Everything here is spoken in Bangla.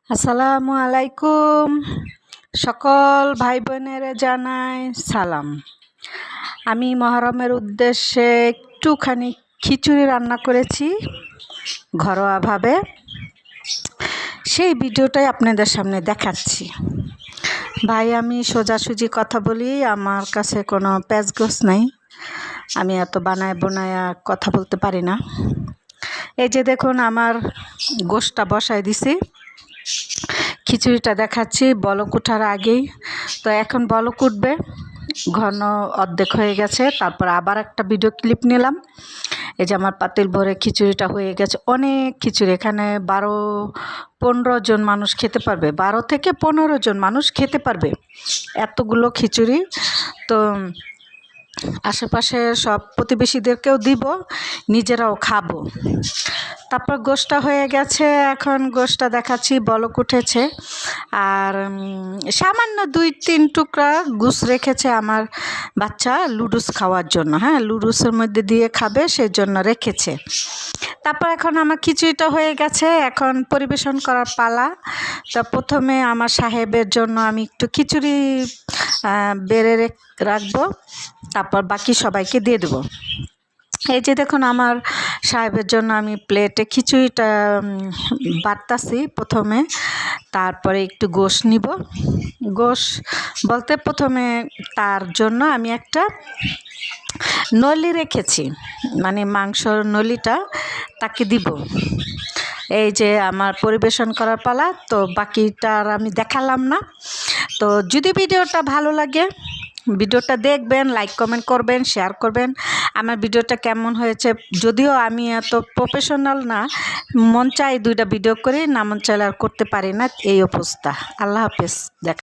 আসসালামু আলাইকুম। সকল ভাই বোনের জানাই সালাম। আমি মহরমের উদ্দেশ্যে একটুখানি খিচুড়ি রান্না করেছি ঘরোয়াভাবে, সেই ভিডিওটাই আপনাদের সামনে দেখাচ্ছি। ভাই, আমি সোজাসুজি কথা বলি, আমার কাছে কোনো প্যাচগোছ নাই, আমি এত বানায় বোনায়া কথা বলতে পারি না। এই যে দেখুন, আমার গোশটা বসায় দিছি, খিচুড়িটা দেখাচ্ছি বলক ওঠার আগেই। তো এখন বলক উঠবে, ঘন অর্ধেক হয়ে গেছে। তারপর আবার একটা ভিডিও ক্লিপ নিলাম। এই যে আমার পাতিল ভরে খিচুড়িটা হয়ে গেছে। অনেক খিচুড়ি, এখানে 12-15 জন মানুষ খেতে পারবে, 12 থেকে 15 জন মানুষ খেতে পারবে এতগুলো খিচুড়ি। তো আশেপাশের সব প্রতিবেশীদেরকেও দিব, নিজেরাও খাবো। তারপর গোশটা হয়ে গেছে, এখন গোশটা দেখাচ্ছি, বলক উঠেছে। আর সামান্য 2-3 টুকরা গোশ রেখেছে আমার বাচ্চা লুডুস খাওয়ার জন্য। হ্যাঁ, লুডুসের মধ্যে দিয়ে খাবে, সেজন্য রেখেছে। তারপর এখন আমার খিচুড়িটা হয়ে গেছে, এখন পরিবেশন করার পালা। তো প্রথমে আমার সাহেবের জন্য আমি একটু খিচুড়ি বেড়ে রাখবো, তারপর বাকি সবাইকে দিয়ে দেবো। এই যে দেখুন, আমার সাহেবের জন্য আমি প্লেটে খিচুড়িটা বাটতাছি প্রথমে, তারপরে একটু গোশ নিব। গোশ বলতে প্রথমে তার জন্য আমি একটা নলি রেখেছি, মানে মাংসর নলিটা তাকে দিব। এই যে আমার পরিবেশন করার পালা, তো বাকিটা আর আমি দেখালাম না। তো যদি ভিডিওটা ভালো লাগে, ভিডিওটা দেখবেন, লাইক কমেন্ট করবেন, শেয়ার করবেন। আমার ভিডিওটা কেমন হয়েছে, যদিও আমি এত প্রফেশনাল না, মন চাই 2টা ভিডিও করি, না মন চাইলে আর করতে পারি না, এই অবস্থা। আল্লাহ হাফেজ।